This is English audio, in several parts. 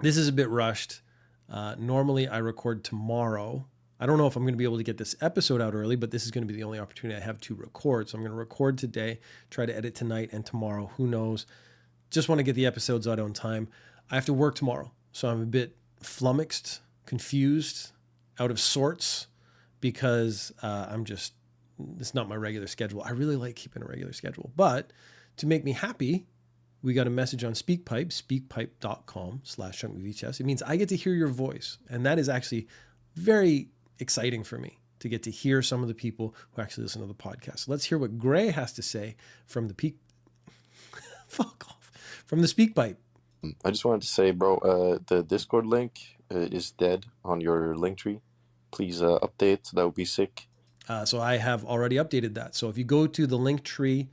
This is a bit rushed. Normally I record tomorrow. I don't know if I'm going to be able to get this episode out early, but this is going to be the only opportunity I have to record. So I'm going to record today, try to edit tonight and tomorrow. Who knows? Just want to get the episodes out on time. I have to work tomorrow. So I'm a bit flummoxed, confused, out of sorts because it's not my regular schedule. I really like keeping a regular schedule. But to make me happy, we got a message on SpeakPipe, speakpipe.com/chunkmovieChess. It means I get to hear your voice. And that is actually very exciting for me to get to hear some of the people who actually listen to the podcast. So let's hear what Gray has to say from the from the SpeakPipe. I just wanted to say, bro, the Discord link is dead on your link tree. Please update. That would be sick. So I have already updated that. So if you go to the link tree,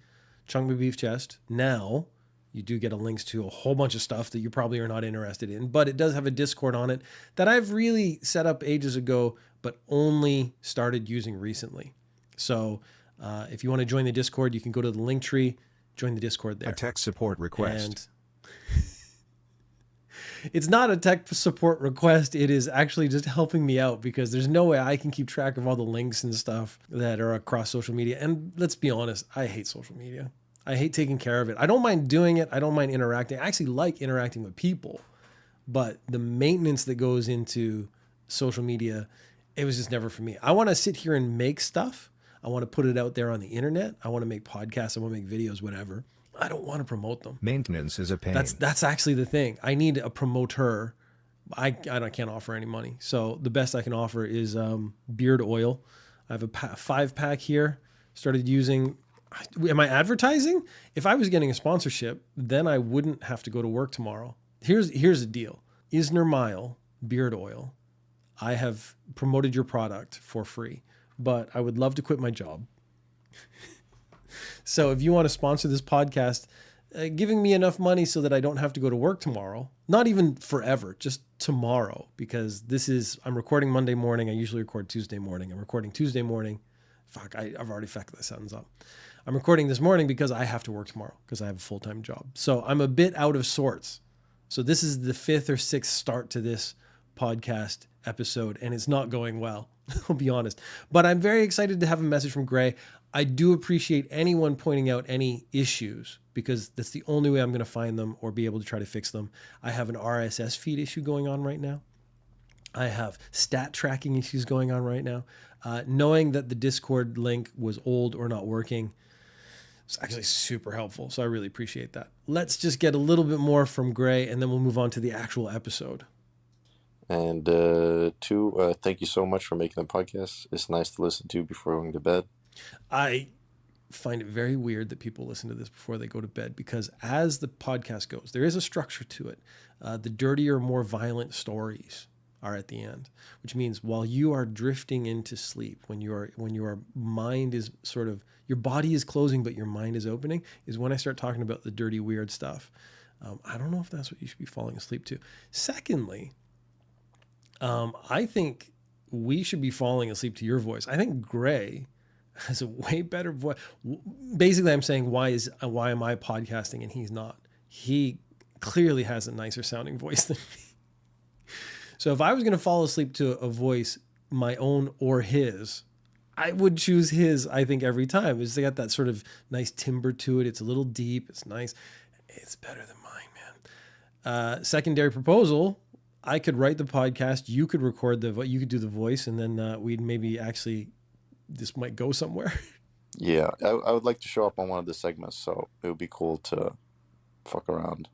Chunk My Beef Chest, now you do get a links to a whole bunch of stuff that you probably are not interested in, but it does have a Discord on it that I've really set up ages ago, but only started using recently. So if you want to join the Discord, you can go to the link tree, join the Discord there. A tech support request. And it's not a tech support request. It is actually just helping me out because there's no way I can keep track of all the links and stuff that are across social media. And let's be honest, I hate social media. I hate taking care of it. I don't mind doing it. I don't mind interacting. I actually like interacting with people, but the maintenance that goes into social media, it was just never for me. I want to sit here and make stuff. I want to put it out there on the internet. I want to make podcasts. I want to make videos, whatever. I don't want to promote them. Maintenance is a pain. That's actually the thing. I need a promoter. I can't offer any money. So the best I can offer is beard oil. I have a 5-pack here. Started using. Am I advertising? If I was getting a sponsorship, then I wouldn't have to go to work tomorrow. Here's the deal. Isner Mile beard oil. I have promoted your product for free, but I would love to quit my job. So if you want to sponsor this podcast, giving me enough money so that I don't have to go to work tomorrow, not even forever, just tomorrow, because I'm recording Monday morning. I usually record Tuesday morning. I'm recording Tuesday morning. I've already fucked that sentence up. I'm recording this morning because I have to work tomorrow because I have a full-time job. So I'm a bit out of sorts. So this is the 5th or 6th start to this podcast episode, and it's not going well. I'll be honest. But I'm very excited to have a message from Gray. I do appreciate anyone pointing out any issues because that's the only way I'm going to find them or be able to try to fix them. I have an RSS feed issue going on right now. I have stat tracking issues going on right now. Knowing that the Discord link was old or not working, it's actually super helpful. So I really appreciate that. Let's just get a little bit more from Gray and then we'll move on to the actual episode. And thank you so much for making the podcast. It's nice to listen to before going to bed. I find it very weird that people listen to this before they go to bed because as the podcast goes, there is a structure to it. The dirtier, more violent stories are at the end, which means while you are drifting into sleep, when your mind is sort of, your body is closing, but your mind is opening, is when I start talking about the dirty, weird stuff. I don't know if that's what you should be falling asleep to. Secondly, I think we should be falling asleep to your voice. I think Gray has a way better voice. Basically, I'm saying why am I podcasting and he's not? He clearly has a nicer sounding voice than me. So if I was going to fall asleep to a voice, my own or his, I would choose his, I think, every time. It's got that sort of nice timbre to it. It's a little deep. It's nice. It's better than mine, man. Secondary proposal. I could write the podcast. You could you could do the voice, and then we'd maybe actually, this might go somewhere. Yeah, I would like to show up on one of the segments, so it would be cool to fuck around.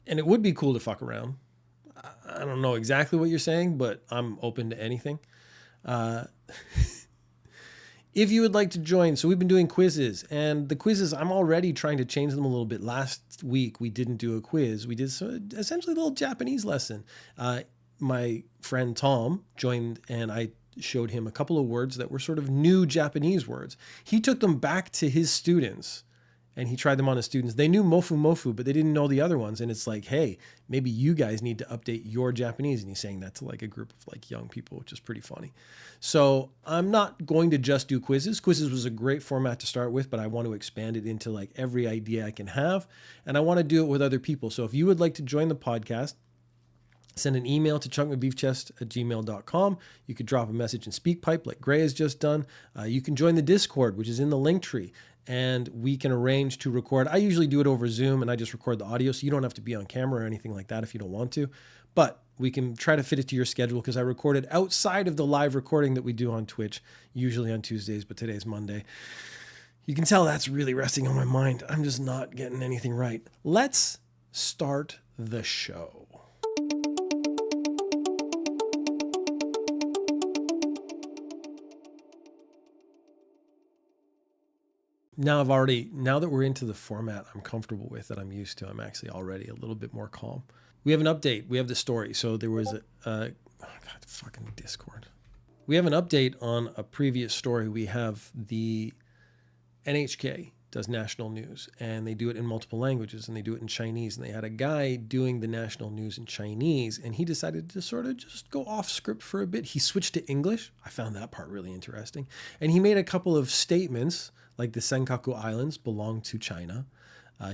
And it would be cool to fuck around. I don't know exactly what you're saying, but I'm open to anything. If you would like to join, so we've been doing quizzes, and the quizzes, I'm already trying to change them a little bit. Last week, we didn't do a quiz. We did essentially a little Japanese lesson. My friend Tom joined, and I showed him a couple of words that were sort of new Japanese words. He took them back to his students, and he tried them on his students. They knew mofu mofu, but they didn't know the other ones. And it's like, hey, maybe you guys need to update your Japanese. And he's saying that to like a group of like young people, which is pretty funny. So I'm not going to just do quizzes. Quizzes was a great format to start with, but I want to expand it into like every idea I can have. And I want to do it with other people. So if you would like to join the podcast, Send an email to chunkmybeefchest@gmail.com. You could drop a message in SpeakPipe like Gray has just done. You can join the Discord, which is in the link tree, and we can arrange to record. I usually do it over Zoom, and I just record the audio, so you don't have to be on camera or anything like that if you don't want to. But we can try to fit it to your schedule because I recorded outside of the live recording that we do on Twitch, usually on Tuesdays, but today's Monday. You can tell that's really resting on my mind. I'm just not getting anything right. Let's start the show. Now that we're into the format I'm comfortable with, that I'm used to, I'm actually already a little bit more calm. We have an update. We have the story. So there was fucking Discord. We have an update on a previous story. We have the NHK does national news, and they do it in multiple languages, and they do it in Chinese. And they had a guy doing the national news in Chinese, and he decided to sort of just go off script for a bit. He switched to English. I found that part really interesting. And he made a couple of statements, like the Senkaku Islands belong to China.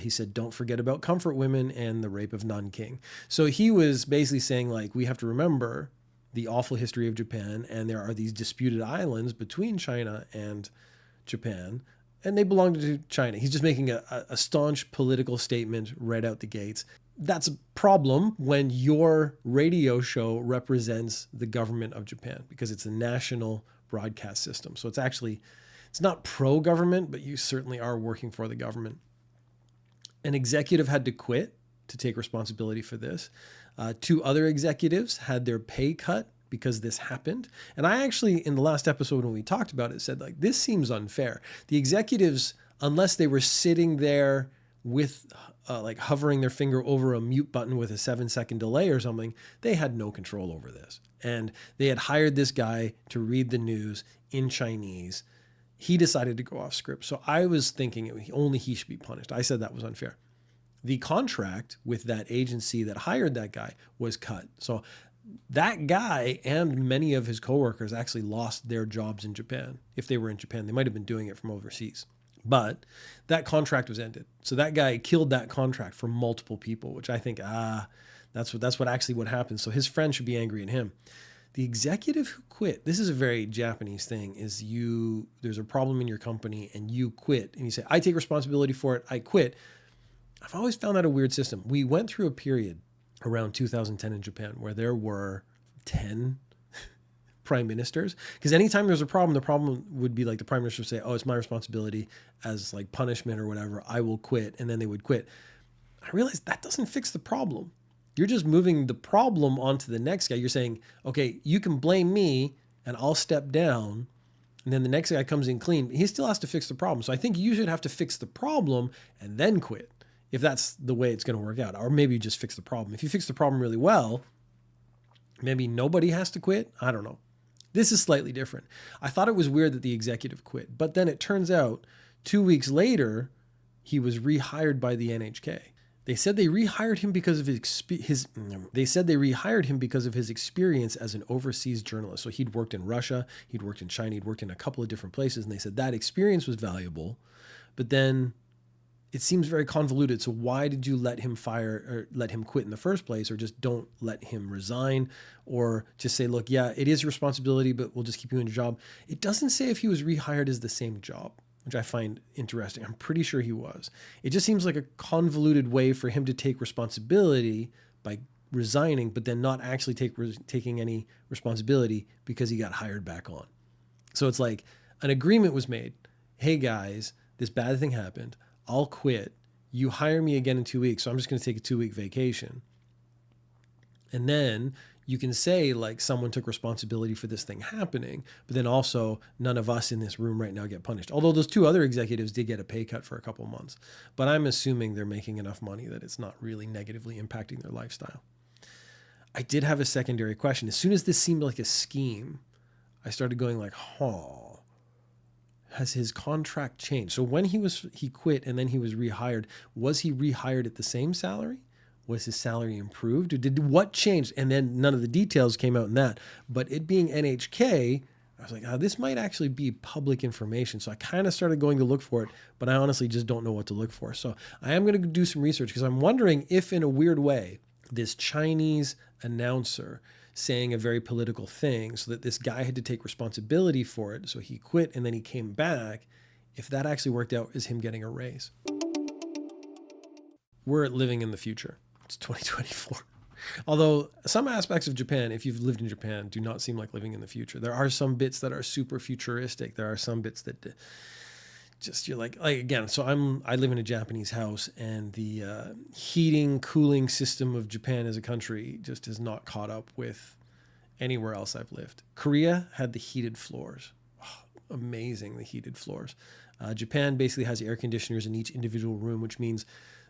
He said, don't forget about comfort women and the rape of Nanking. So he was basically saying, like, we have to remember the awful history of Japan, and there are these disputed islands between China and Japan, and they belong to China. He's just making a staunch political statement right out the gates. That's a problem when your radio show represents the government of Japan, because it's a national broadcast system. So it's not pro-government, but you certainly are working for the government. An executive had to quit to take responsibility for this. 2 other executives had their pay cut because this happened. And I actually, in the last episode when we talked about it, said, like, this seems unfair. The executives, unless they were sitting there with like hovering their finger over a mute button with a 7-second delay or something, they had no control over this. And they had hired this guy to read the news in Chinese. He decided to go off script. So I was thinking only he should be punished. I said that was unfair. The contract with that agency that hired that guy was cut. So that guy and many of his coworkers actually lost their jobs in Japan. If they were in Japan, they might have been doing it from overseas. But that contract was ended. So that guy killed that contract for multiple people, which I think, that's what happened. So his friend should be angry at him. The executive who quit, this is a very Japanese thing, is there's a problem in your company and you quit and you say, I take responsibility for it, I quit. I've always found that a weird system. We went through a period around 2010 in Japan where there were 10 prime ministers, because anytime there's a problem, the problem would be like the prime minister would say, oh, it's my responsibility as like punishment or whatever, I will quit, and then they would quit. I realized that doesn't fix the problem. You're just moving the problem onto the next guy. You're saying, okay, you can blame me and I'll step down. And then the next guy comes in clean. He still has to fix the problem. So I think you should have to fix the problem and then quit, if that's the way it's going to work out. Or maybe you just fix the problem. If you fix the problem really well, maybe nobody has to quit. I don't know. This is slightly different. I thought it was weird that the executive quit. But then it turns out 2 weeks later, he was rehired by the NHK. They said they rehired him because of his experience as an overseas journalist. So he'd worked in Russia, he'd worked in China, he'd worked in a couple of different places, and they said that experience was valuable. But then it seems very convoluted. So why did you let him quit in the first place, or just don't let him resign, or just say, look, yeah, it is your responsibility, but we'll just keep you in your job. It doesn't say if he was rehired as the same job, which I find interesting. I'm pretty sure he was. It just seems like a convoluted way for him to take responsibility by resigning, but then not actually taking any responsibility because he got hired back on. So it's like an agreement was made. Hey guys, this bad thing happened. I'll quit. You hire me again in 2 weeks. So I'm just going to take a 2-week vacation. And then you can say, like, someone took responsibility for this thing happening, but then also none of us in this room right now get punished. Although those 2 other executives did get a pay cut for a couple months, but I'm assuming they're making enough money that it's not really negatively impacting their lifestyle. I did have a secondary question. As soon as this seemed like a scheme, I started going like, has his contract changed? So when he quit and then he was rehired, was he rehired at the same salary? Was his salary improved? What changed? And then none of the details came out in that. But it being NHK, I was like, this might actually be public information. So I kind of started going to look for it, but I honestly just don't know what to look for. So I am going to do some research, because I'm wondering if, in a weird way, this Chinese announcer saying a very political thing so that this guy had to take responsibility for it. So he quit and then he came back. If that actually worked out as him getting a raise. We're living in the future. It's 2024. Although some aspects of Japan, if you've lived in Japan, do not seem like living in the future. There are some bits that are super futuristic. There are some bits that just you're like again. So I live in a Japanese house, and the heating, cooling system of Japan as a country just is not caught up with anywhere else I've lived. Korea had the heated floors. Oh, amazing, the heated floors. Japan basically has air conditioners in each individual room, which means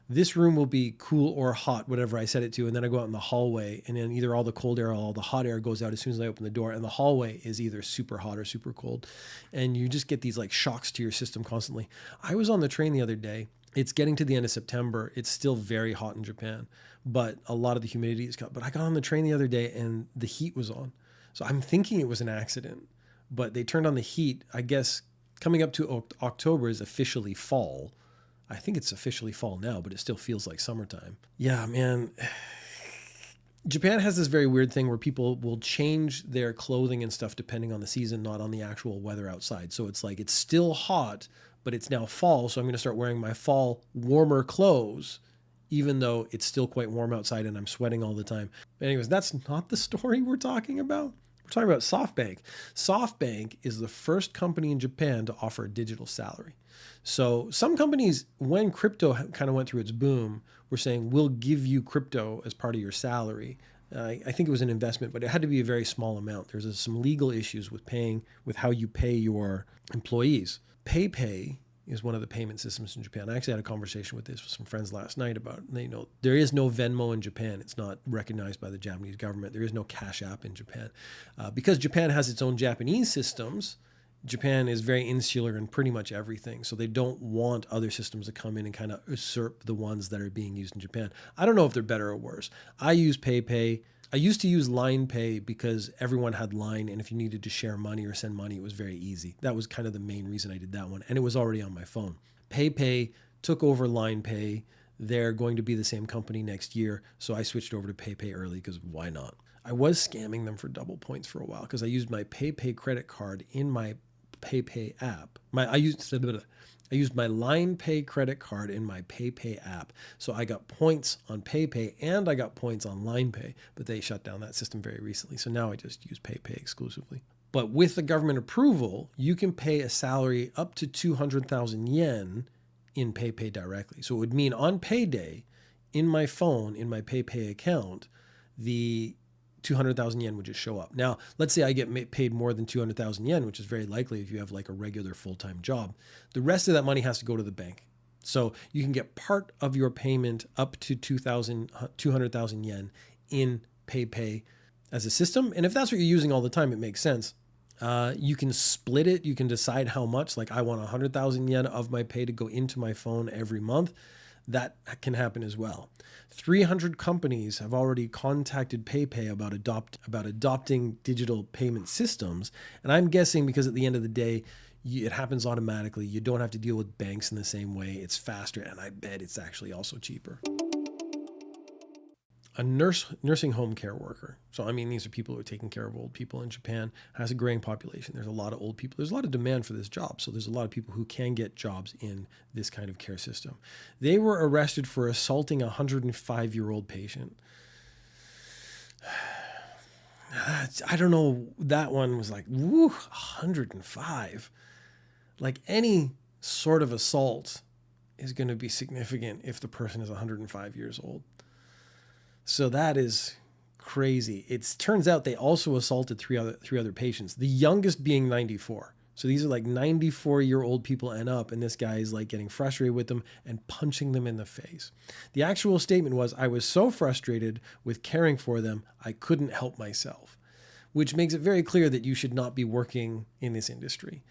this room will be cool or hot, whatever I set it to. And then I go out in the hallway, and then either all the cold air or all the hot air goes out as soon as I open the door. And the hallway is either super hot or super cold. And you just get these like shocks to your system constantly. I was on the train the other day. It's getting to the end of September. It's still very hot in Japan, but a lot of the humidity is cut. But I got on the train the other day and the heat was on. So I'm thinking it was an accident, but they turned on the heat. I guess coming up to October is officially fall. I think it's officially fall now, but it still feels like summertime. Yeah, man. Japan has this very weird thing where people will change their clothing and stuff depending on the season, not on the actual weather outside. So it's like it's still hot, but it's now fall. So I'm going to start wearing my fall warmer clothes, even though it's still quite warm outside and I'm sweating all the time. But anyways, that's not the story we're talking about. We're talking about SoftBank. SoftBank is the first company in Japan to offer a digital salary. So some companies, when crypto kind of went through its boom, were saying, we'll give you crypto as part of your salary. I think it was an investment, but it had to be a very small amount. There's some legal issues with how you pay your employees. PayPay is one of the payment systems in Japan. I actually had a conversation with some friends last night about, there is no Venmo in Japan. It's not recognized by the Japanese government. There is no Cash App in Japan. Because Japan has its own Japanese systems, Japan is very insular in pretty much everything. So they don't want other systems to come in and kind of usurp the ones that are being used in Japan. I don't know if they're better or worse. I use PayPay. I used to use Line Pay because everyone had Line, and if you needed to share money or send money, it was very easy. That was kind of the main reason I did that one, and it was already on my phone. PayPay took over Line Pay. They're going to be the same company next year, so I switched over to PayPay early because why not? I was scamming them for double points for a while because I used my PayPay credit card in my PayPay app. I used my Line Pay credit card in my PayPay app. So I got points on PayPay and I got points on Line Pay, but they shut down that system very recently. So now I just use PayPay exclusively. But with the government approval, you can pay a salary up to 200,000 yen in PayPay directly. So it would mean on payday, in my phone, in my PayPay account, the 200,000 yen would just show up. Now, let's say I get paid more than 200,000 yen, which is very likely if you have like a regular full-time job. The rest of that money has to go to the bank. So you can get part of your payment up to 200,000 yen in PayPay as a system. And if that's what you're using all the time, it makes sense. You can split it. You can decide how much, like I want 100,000 yen of my pay to go into my phone every month. That can happen as well. 300 companies have already contacted PayPay about adopting digital payment systems. And I'm guessing because at the end of the day, it happens automatically. You don't have to deal with banks in the same way. It's faster, and I bet it's actually also cheaper. A nursing home care worker. So, I mean, these are people who are taking care of old people in Japan. Has a growing population. There's a lot of old people. There's a lot of demand for this job. So there's a lot of people who can get jobs in this kind of care system. They were arrested for assaulting a 105-year-old patient. I don't know. That one was like, woo, 105. Like any sort of assault is going to be significant if the person is 105 years old. So that is crazy. It turns out they also assaulted three other patients, the youngest being 94. So these are like 94-year-old people and up, and this guy is like getting frustrated with them and punching them in the face. The actual statement was, I was so frustrated with caring for them, I couldn't help myself, which makes it very clear that you should not be working in this industry.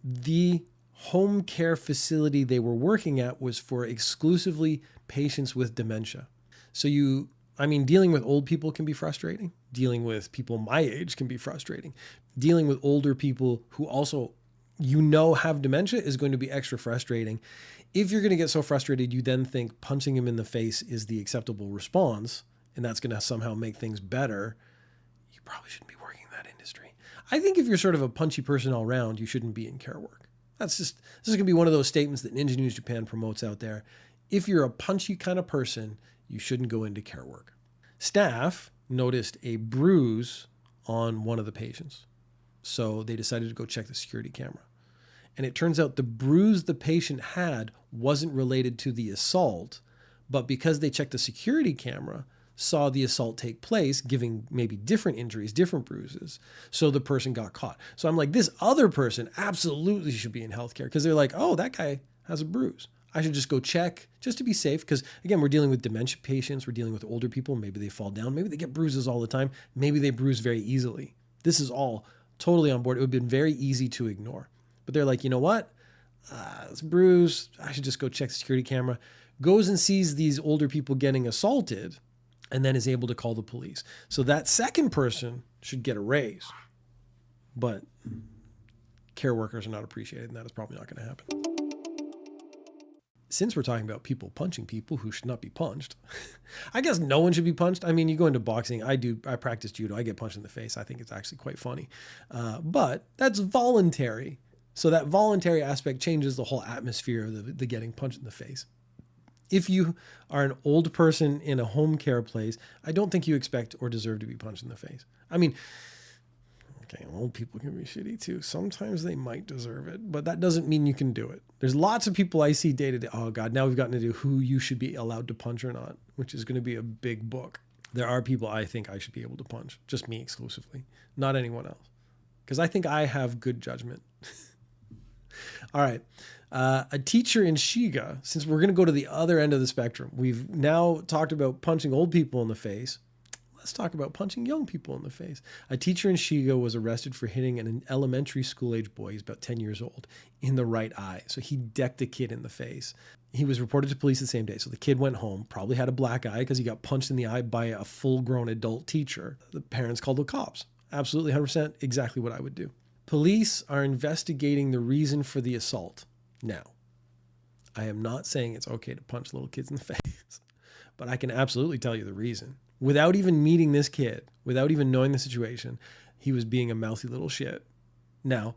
The home care facility they were working at was for exclusively patients with dementia. So dealing with old people can be frustrating. Dealing with people my age can be frustrating. Dealing with older people who also, have dementia is going to be extra frustrating. If you're going to get so frustrated, you then think punching him in the face is the acceptable response. and that's going to somehow make things better, you probably shouldn't be working in that industry. I think if you're sort of a punchy person all around, you shouldn't be in care work. This is going to be one of those statements that Ninja News Japan promotes out there. If you're a punchy kind of person, you shouldn't go into care work. Staff noticed a bruise on one of the patients, so they decided to go check the security camera. And it turns out the bruise the patient had wasn't related to the assault, but because they checked the security camera, saw the assault take place, giving maybe different injuries, different bruises. So the person got caught. So I'm like, this other person absolutely should be in healthcare, because they're like, oh, that guy has a bruise. I should just go check just to be safe. Because again, we're dealing with dementia patients. We're dealing with older people. Maybe they fall down. Maybe they get bruises all the time. Maybe they bruise very easily. This is all totally on board. It would have been very easy to ignore. But they're like, you know what? It's bruised. I should just go check the security camera. Goes and sees these older people getting assaulted, and then is able to call the police. So that second person should get a raise. But care workers are not appreciated, and that is probably not going to happen. Since we're talking about people punching people who should not be punched, I guess no one should be punched. I mean, you go into boxing. I practice judo. I get punched in the face. I think it's actually quite funny. But that's voluntary. So that voluntary aspect changes the whole atmosphere of the getting punched in the face. If you are an old person in a home care place, I don't think you expect or deserve to be punched in the face. I mean, okay, old people can be shitty too. Sometimes they might deserve it, but that doesn't mean you can do it. There's lots of people I see day to day. Oh God, now we've gotten into who you should be allowed to punch or not, which is going to be a big book. There are people I think I should be able to punch, just me exclusively, not anyone else, because I think I have good judgment. All right. A teacher in Shiga, since we're going to go to the other end of the spectrum, we've now talked about punching old people in the face. Let's talk about punching young people in the face. A teacher in Shiga was arrested for hitting an elementary school age boy, he's about 10 years old, in the right eye. So he decked a kid in the face. He was reported to police the same day. So the kid went home, probably had a black eye because he got punched in the eye by a full-grown adult teacher. The parents called the cops. Absolutely 100% exactly what I would do. Police are investigating the reason for the assault. Now, I am not saying it's okay to punch little kids in the face, but I can absolutely tell you the reason. Without even meeting this kid, without even knowing the situation, he was being a mouthy little shit. Now,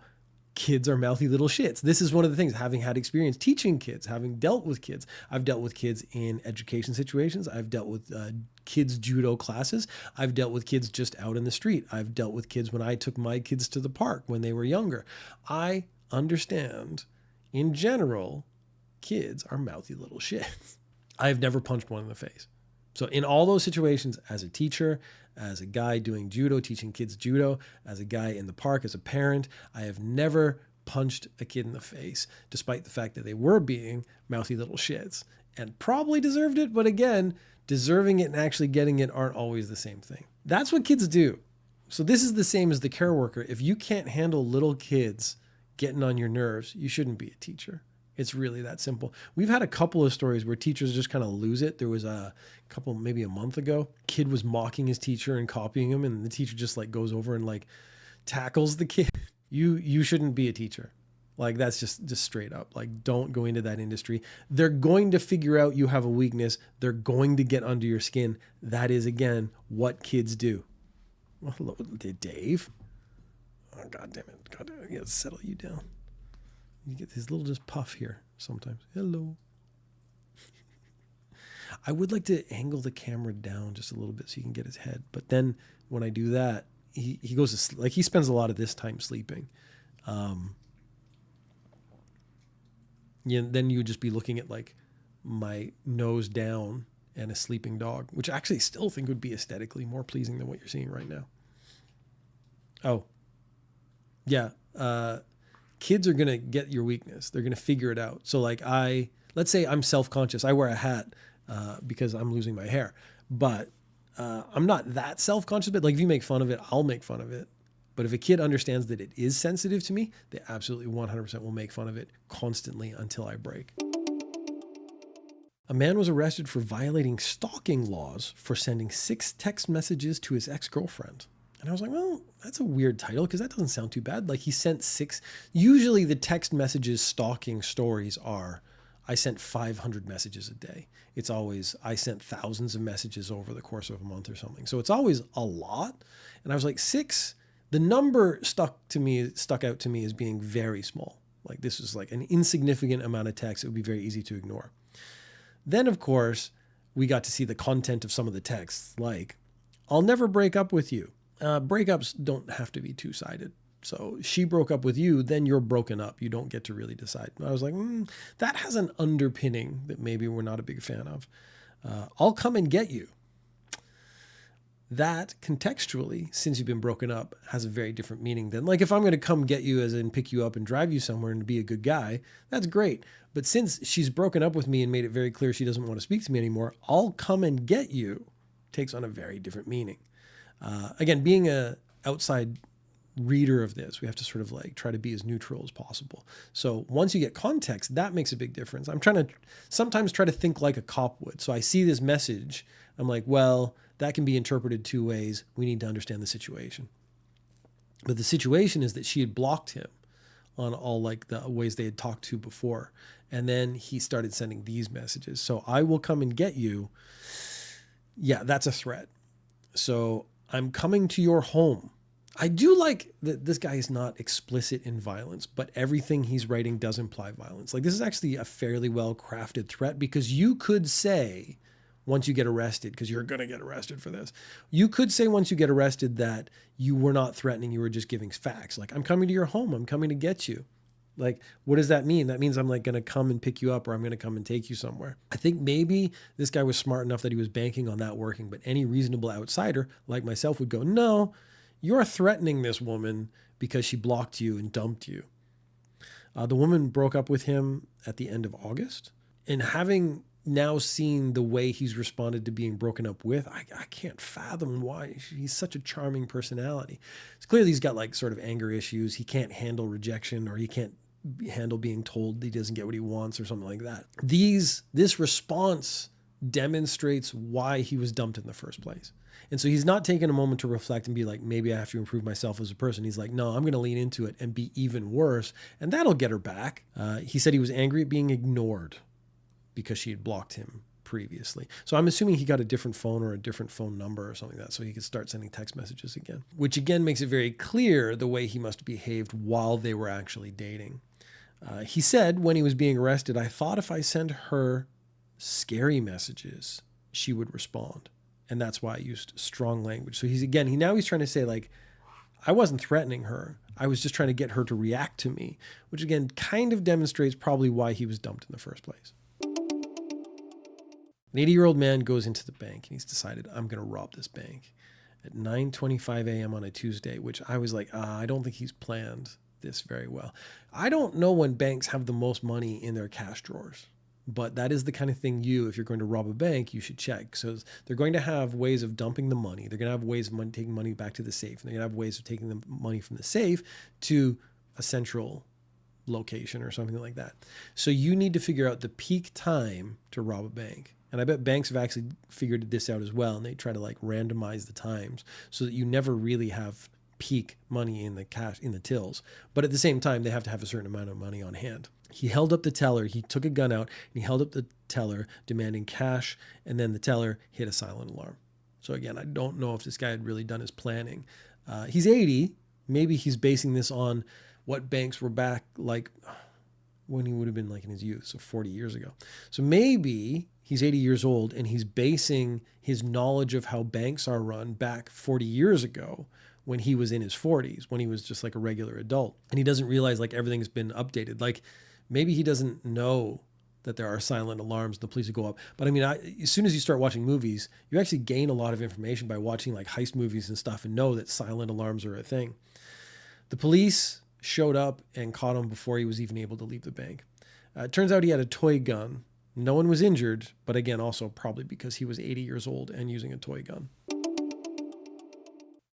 kids are mouthy little shits. This is one of the things, having had experience teaching kids, having dealt with kids. I've dealt with kids in education situations. I've dealt with kids' judo classes. I've dealt with kids just out in the street. I've dealt with kids when I took my kids to the park when they were younger. I understand, in general, kids are mouthy little shits. I've never punched one in the face. So in all those situations, as a teacher, as a guy doing judo, teaching kids judo, as a guy in the park, as a parent, I have never punched a kid in the face, despite the fact that they were being mouthy little shits and probably deserved it. But again, deserving it and actually getting it aren't always the same thing. That's what kids do. So this is the same as the care worker. If you can't handle little kids getting on your nerves, you shouldn't be a teacher. It's really that simple. We've had a couple of stories where teachers just kind of lose it. There was a couple, maybe a month ago, kid was mocking his teacher and copying him, and the teacher just like goes over and like tackles the kid. You shouldn't be a teacher. Like that's just straight up. Like don't go into that industry. They're going to figure out you have a weakness. They're going to get under your skin. That is again what kids do. Well, hello, Dave. Oh God damn it! God damn it! I gotta settle you down. You get this little just puff here sometimes. Hello. I would like to angle the camera down just a little bit so you can get his head. But then when I do that, he goes to sleep. Like he spends a lot of this time sleeping. Then you would just be looking at like my nose down and a sleeping dog, which I actually still think would be aesthetically more pleasing than what you're seeing right now. Oh, yeah. Kids are going to get your weakness. They're going to figure it out. So like let's say I'm self-conscious. I wear a hat because I'm losing my hair, but I'm not that self-conscious, but like if you make fun of it, I'll make fun of it. But if a kid understands that it is sensitive to me, they absolutely 100% will make fun of it constantly until I break. A man was arrested for violating stalking laws for sending 6 text messages to his ex-girlfriend. And I was like, well, that's a weird title because that doesn't sound too bad. Like he sent 6. Usually the text messages stalking stories are, I sent 500 messages a day. It's always, I sent thousands of messages over the course of a month or something. So it's always a lot. And I was like, 6, the number stuck out to me as being very small. Like this was like an insignificant amount of text. It would be very easy to ignore. Then, of course, we got to see the content of some of the texts, like, I'll never break up with you. Breakups don't have to be two-sided. So she broke up with you, then you're broken up. You don't get to really decide. And I was like, that has an underpinning that maybe we're not a big fan of. I'll come and get you. That contextually, since you've been broken up, has a very different meaning than, like, if I'm going to come get you as in pick you up and drive you somewhere and be a good guy, that's great. But since she's broken up with me and made it very clear she doesn't want to speak to me anymore, I'll come and get you takes on a very different meaning. Again, being a outside reader of this, we have to sort of like try to be as neutral as possible. So once you get context, that makes a big difference. I'm trying to sometimes try to think like a cop would. So I see this message, I'm like, well, that can be interpreted 2 ways. We need to understand the situation. But the situation is that she had blocked him on all like the ways they had talked to before. And then he started sending these messages. So I will come and get you. Yeah, that's a threat. So I'm coming to your home. I do like that this guy is not explicit in violence, but everything he's writing does imply violence. Like this is actually a fairly well crafted threat, because you could say once you get arrested, because you're going to get arrested for this, you could say once you get arrested that you were not threatening, you were just giving facts. Like, I'm coming to your home, I'm coming to get you. Like, what does that mean? That means I'm like going to come and pick you up, or I'm going to come and take you somewhere. I think maybe this guy was smart enough that he was banking on that working, but any reasonable outsider like myself would go, no, you're threatening this woman because she blocked you and dumped you. The woman broke up with him at the end of August, and having now seen the way he's responded to being broken up with, I can't fathom why. He's such a charming personality. It's clearly he's got like sort of anger issues. He can't handle rejection, or he can't handle being told he doesn't get what he wants or something like that. This response demonstrates why he was dumped in the first place. And so he's not taking a moment to reflect and be like, maybe I have to improve myself as a person. He's like, no, I'm going to lean into it and be even worse. And that'll get her back. He said he was angry at being ignored because she had blocked him previously. So I'm assuming he got a different phone or a different phone number or something like that, so he could start sending text messages again, which again makes it very clear the way he must have behaved while they were actually dating. He said when he was being arrested, I thought if I sent her scary messages, she would respond. And that's why I used strong language. So he's trying to say, like, I wasn't threatening her. I was just trying to get her to react to me, which again kind of demonstrates probably why he was dumped in the first place. An 80-year-old man goes into the bank and he's decided, I'm going to rob this bank at 9:25 a.m. on a Tuesday, which I was like, I don't think he's planned this very well. I don't know when banks have the most money in their cash drawers, but that is the kind of thing if you're going to rob a bank, you should check. So they're going to have ways of dumping the money. They're going to have ways of taking money back to the safe. And they're going to have ways of taking the money from the safe to a central location or something like that. So you need to figure out the peak time to rob a bank. And I bet banks have actually figured this out as well. And they try to like randomize the times so that you never really have peak money in the cash, in the tills. But at the same time, they have to have a certain amount of money on hand. He held up the teller. He took a gun out and he held up the teller demanding cash. And then the teller hit a silent alarm. So again, I don't know if this guy had really done his planning. He's 80. Maybe he's basing this on what banks were back like when he would have been like in his youth, so 40 years ago. So maybe he's 80 years old and he's basing his knowledge of how banks are run back 40 years ago when he was in his 40s, when he was just like a regular adult. And he doesn't realize like everything's been updated. Like maybe he doesn't know that there are silent alarms, the police would go up. But I mean, as soon as you start watching movies, you actually gain a lot of information by watching like heist movies and stuff and know that silent alarms are a thing. The police showed up and caught him before he was even able to leave the bank. It turns out he had a toy gun. No one was injured, but again, also probably because he was 80 years old and using a toy gun.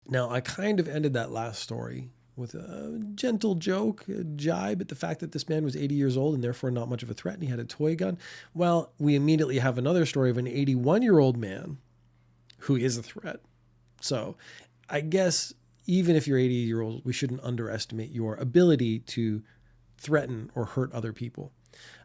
Now, I kind of ended that last story with a gentle joke, a jibe at the fact that this man was 80 years old and therefore not much of a threat, and he had a toy gun. Well, we immediately have another story of an 81-year-old man who is a threat. So I guess even if you're 80-year-old, we shouldn't underestimate your ability to threaten or hurt other people.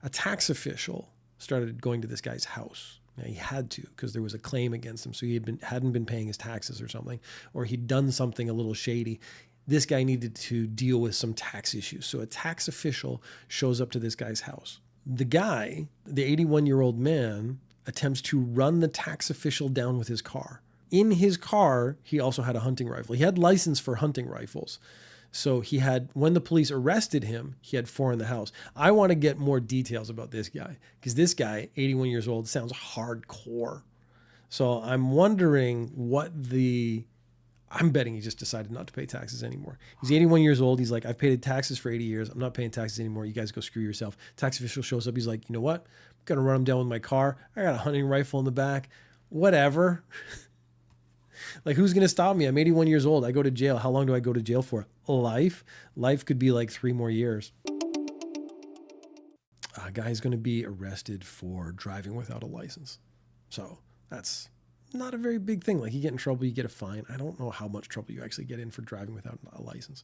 A tax official started going to this guy's house. Now, he had to because there was a claim against him. So he hadn't been paying his taxes or something, or he'd done something a little shady. This guy needed to deal with some tax issues. So a tax official shows up to this guy's house. The guy, the 81-year-old man, attempts to run the tax official down with his car. In his car, he also had a hunting rifle. He had license for hunting rifles. So he had, when the police arrested him, he had 4 in the house. I want to get more details about this guy because this guy, 81 years old, sounds hardcore. So I'm wondering I'm betting he just decided not to pay taxes anymore. He's 81 years old. He's like, I've paid taxes for 80 years. I'm not paying taxes anymore. You guys go screw yourself. Tax official shows up. He's like, you know what? I'm going to run him down with my car. I got a hunting rifle in the back. Whatever. Like, who's going to stop me? I'm 81 years old. I go to jail. How long do I go to jail for? Life? Life could be like 3 more years. A guy's going to be arrested for driving without a license. So that's not a very big thing. Like, you get in trouble, you get a fine. I don't know how much trouble you actually get in for driving without a license.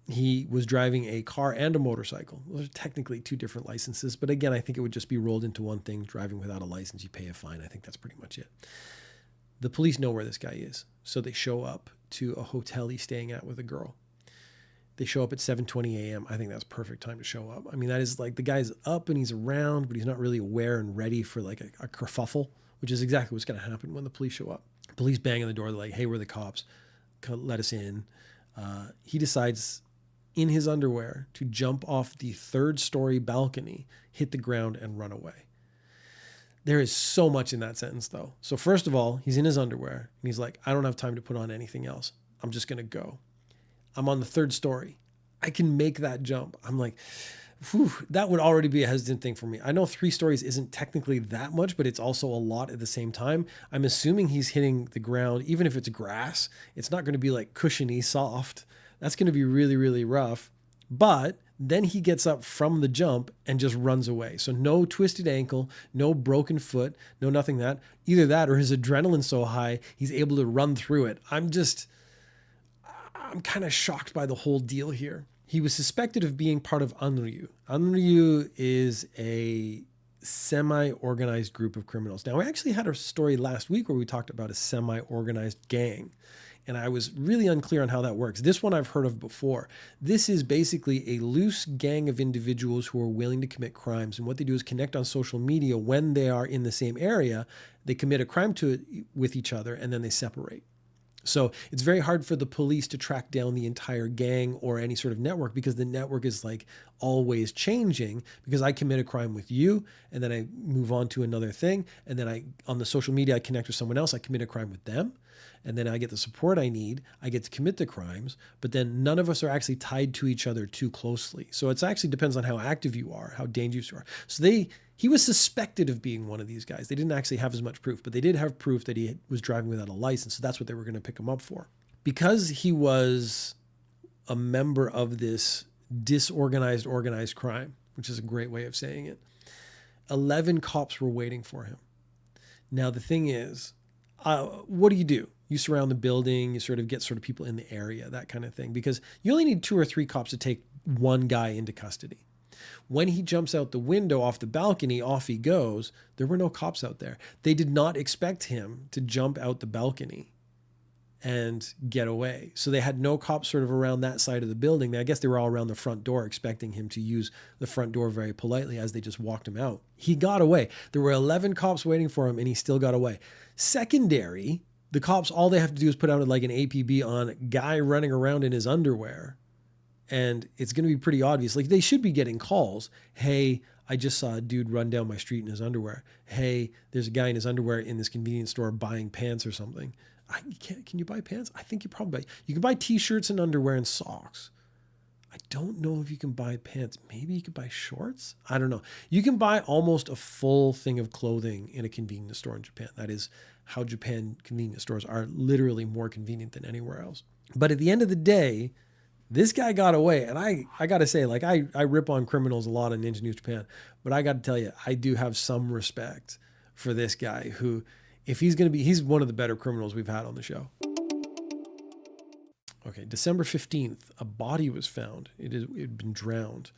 He was driving a car and a motorcycle. Those are technically 2 different licenses. But again, I think it would just be rolled into one thing. Driving without a license, you pay a fine. I think that's pretty much it. The police know where this guy is. So they show up to a hotel he's staying at with a girl. They show up at 7:20 a.m. I think that's perfect time to show up. I mean, that is like the guy's up and he's around, but he's not really aware and ready for like a kerfuffle, which is exactly what's going to happen when the police show up. Police bang on the door. They're like, hey, we're the cops. Let us in. He decides in his underwear to jump off the 3rd-story balcony, hit the ground, and run away. There is so much in that sentence, though. So first of all, he's in his underwear, and he's like, I don't have time to put on anything else. I'm just going to go. I'm on the 3rd story. I can make that jump. I'm like, whew, that would already be a hesitant thing for me. I know 3 stories isn't technically that much, but it's also a lot at the same time. I'm assuming he's hitting the ground, even if it's grass. It's not going to be like cushiony, soft. That's going to be really, really rough. But then he gets up from the jump and just runs away. So no twisted ankle, no broken foot, no nothing that. Either that or his adrenaline's so high, he's able to run through it. I'm kind of shocked by the whole deal here. He was suspected of being part of Anryu. Anryu is a semi-organized group of criminals. Now, we actually had a story last week where we talked about a semi-organized gang. And I was really unclear on how that works. This one I've heard of before. This is basically a loose gang of individuals who are willing to commit crimes. And what they do is connect on social media when they are in the same area. They commit a crime with each other, and then they separate. So it's very hard for the police to track down the entire gang or any sort of network because the network is like always changing because I commit a crime with you and then I move on to another thing. And then on the social media, I connect with someone else. I commit a crime with them. And then I get the support I need. I get to commit the crimes, but then none of us are actually tied to each other too closely. So it actually depends on how active you are, how dangerous you are. So he was suspected of being one of these guys. They didn't actually have as much proof, but they did have proof that he was driving without a license. So that's what they were going to pick him up for. Because he was a member of this disorganized, organized crime, which is a great way of saying it, 11 cops were waiting for him. Now, the thing is, what do? You surround the building, you sort of get people in the area, that kind of thing, because you only need 2 or 3 cops to take one guy into custody. When he jumps out the window off the balcony, off he goes. There were no cops out there. They did not expect him to jump out the balcony and get away. So they had no cops sort of around that side of the building. I guess they were all around the front door expecting him to use the front door very politely as they just walked him out. He got away. There were 11 cops waiting for him and he still got away. Secondary, the cops, all they have to do is put out like an APB on guy running around in his underwear. And it's going to be pretty obvious. Like, they should be getting calls. Hey, I just saw a dude run down my street in his underwear. Hey, there's a guy in his underwear in this convenience store buying pants or something. Can you buy pants? I think you can buy t-shirts and underwear and socks. I don't know if you can buy pants. Maybe you could buy shorts. I don't know. You can buy almost a full thing of clothing in a convenience store in Japan. That is how Japan convenience stores are literally more convenient than anywhere else. But at the end of the day, this guy got away. And I got to say, like, I rip on criminals a lot on Ninja News Japan, but I got to tell you, I do have some respect for this guy who, if he's one of the better criminals we've had on the show. Okay, December 15th, a body was found. It had been drowned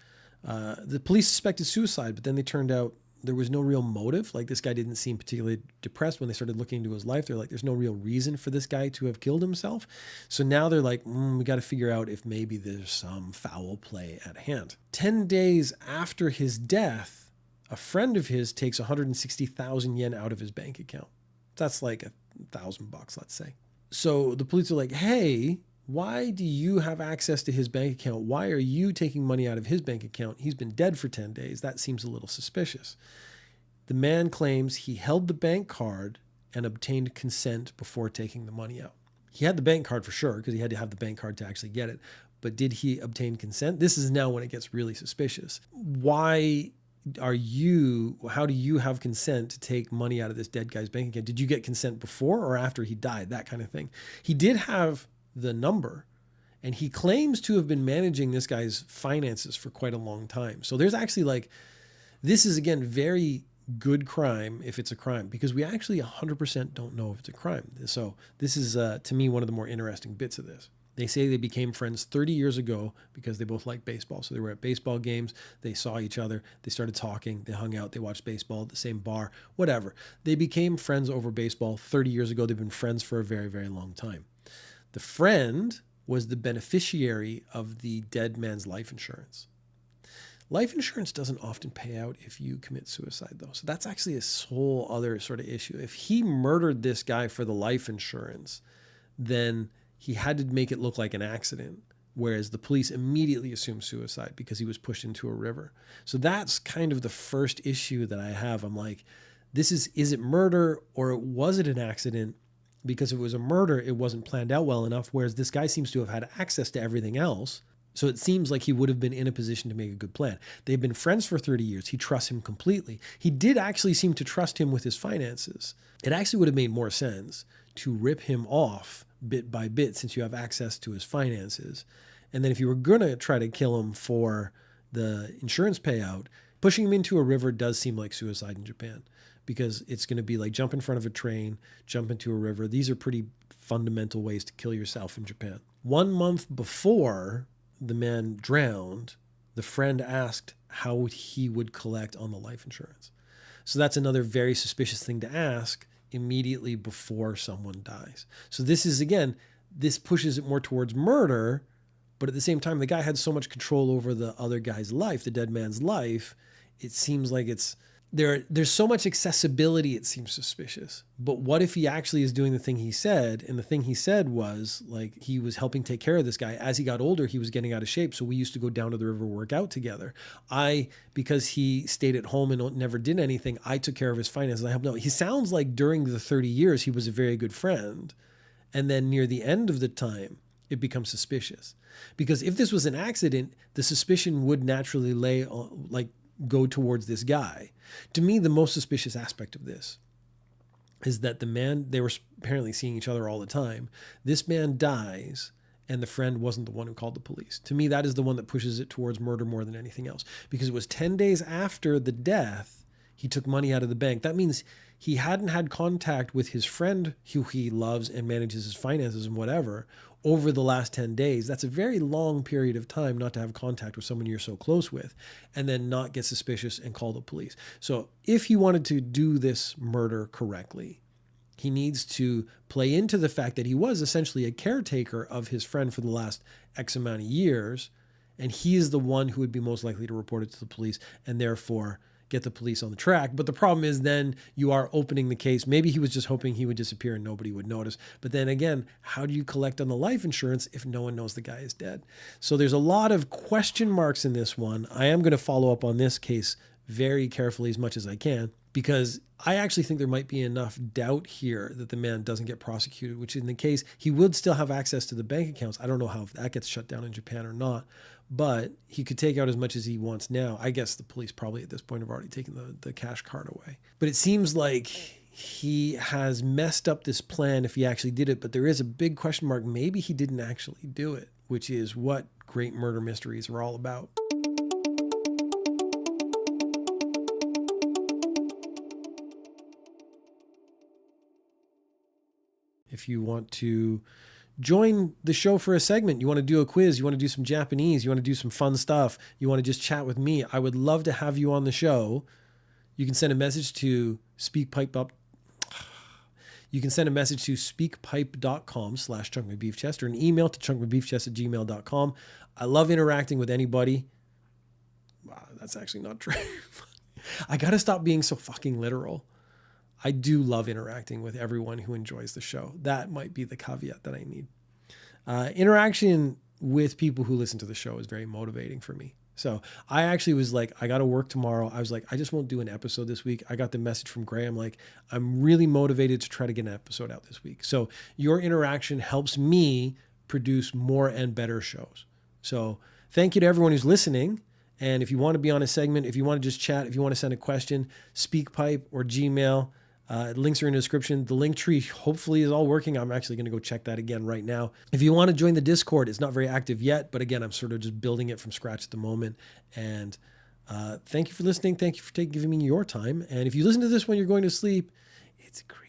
The police suspected suicide, but then they turned out there was no real motive. Like, this guy didn't seem particularly depressed. When they started looking into his life, they're like, there's no real reason for this guy to have killed himself. So now they're like, we got to figure out if maybe there's some foul play at hand. 10 days after his death, a friend of his takes 160,000 yen out of his bank account. That's like $1,000, let's say. So the police are like, hey, why do you have access to his bank account? Why are you taking money out of his bank account? He's been dead for 10 days. That seems a little suspicious. The man claims he held the bank card and obtained consent before taking the money out. He had the bank card for sure, because he had to have the bank card to actually get it. But did he obtain consent? This is now when it gets really suspicious. How do you have consent to take money out of this dead guy's bank account? Did you get consent before or after he died? That kind of thing. He did have the number, and he claims to have been managing this guy's finances for quite a long time. So there's actually this is again very good crime if it's a crime, because we actually 100% don't know if it's a crime. So this is to me one of the more interesting bits of this. They say they became friends 30 years ago because they both liked baseball. So they were at baseball games, they saw each other, they started talking, they hung out, they watched baseball at the same bar, whatever. They became friends over baseball 30 years ago. They've been friends for a very, very long time. The friend was the beneficiary of the dead man's life insurance. Life insurance doesn't often pay out if you commit suicide, though. So that's actually a whole other sort of issue. If he murdered this guy for the life insurance, then he had to make it look like an accident, whereas the police immediately assumed suicide because he was pushed into a river. So that's kind of the first issue that I have. I'm like, is it murder or was it an accident? Because if it was a murder, it wasn't planned out well enough, whereas this guy seems to have had access to everything else. So it seems like he would have been in a position to make a good plan. They've been friends for 30 years. He trusts him completely. He did actually seem to trust him with his finances. It actually would have made more sense to rip him off bit by bit, since you have access to his finances. And then if you were going to try to kill him for the insurance payout, pushing him into a river does seem like suicide in Japan, because it's going to be like jump in front of a train, jump into a river. These are pretty fundamental ways to kill yourself in Japan. 1 month before the man drowned, the friend asked how he would collect on the life insurance. So that's another very suspicious thing to ask immediately before someone dies. So this is, again, this pushes it more towards murder, but at the same time, the guy had so much control over the other guy's life, the dead man's life, it seems like there's so much accessibility, it seems suspicious. But what if he actually is doing the thing he said? And the thing he said was, like, he was helping take care of this guy. As he got older, he was getting out of shape. So we used to go down to the river, work out together. Because he stayed at home and never did anything, I took care of his finances. I helped him out. He sounds like during the 30 years, he was a very good friend. And then near the end of the time, it becomes suspicious. Because if this was an accident, the suspicion would naturally go towards this guy. To me, the most suspicious aspect of this is that the man, they were apparently seeing each other all the time. This man dies, and the friend wasn't the one who called the police. To me, that is the one that pushes it towards murder more than anything else, because it was 10 days after the death, he took money out of the bank. That means he hadn't had contact with his friend who he loves and manages his finances and whatever over the last 10 days. That's a very long period of time not to have contact with someone you're so close with, and then not get suspicious and call the police. So if he wanted to do this murder correctly, he needs to play into the fact that he was essentially a caretaker of his friend for the last X amount of years, and he is the one who would be most likely to report it to the police and therefore get the police on the track. But the problem is then you are opening the case. Maybe he was just hoping he would disappear and nobody would notice. But then again, how do you collect on the life insurance if no one knows the guy is dead? So there's a lot of question marks in this one. I am going to follow up on this case very carefully as much as I can, because I actually think there might be enough doubt here that the man doesn't get prosecuted, which in the case, he would still have access to the bank accounts. I don't know how that gets shut down in Japan or not, but he could take out as much as he wants now. I guess the police probably at this point have already taken the cash card away. But it seems like he has messed up this plan if he actually did it, but there is a big question mark. Maybe he didn't actually do it, which is what great murder mysteries are all about. If you want to join the show for a segment. You want to do a quiz, you want to do some Japanese, you want to do some fun stuff, you want to just chat with me, I would love to have you on the show. You can send a message to speakpipe. You can send a message to speakpipe.com/chunkmybeefchest or an email to chunkmybeefchest@gmail.com. I love interacting with anybody. Wow, that's actually not true. I got to stop being so fucking literal. I do love interacting with everyone who enjoys the show. That might be the caveat that I need. Interaction with people who listen to the show is very motivating for me. So I actually was like, I got to work tomorrow. I was like, I just won't do an episode this week. I got the message from Graham, like, I'm really motivated to try to get an episode out this week. So your interaction helps me produce more and better shows. So thank you to everyone who's listening. And if you want to be on a segment, if you want to just chat, if you want to send a question, SpeakPipe or Gmail, links are in the description. The link tree hopefully is all working. I'm actually going to go check that again right now. If you want to join the Discord, it's not very active yet, but again, I'm sort of just building it from scratch at the moment. And thank you for listening. Thank you for giving me your time. And if you listen to this when you're going to sleep, it's great.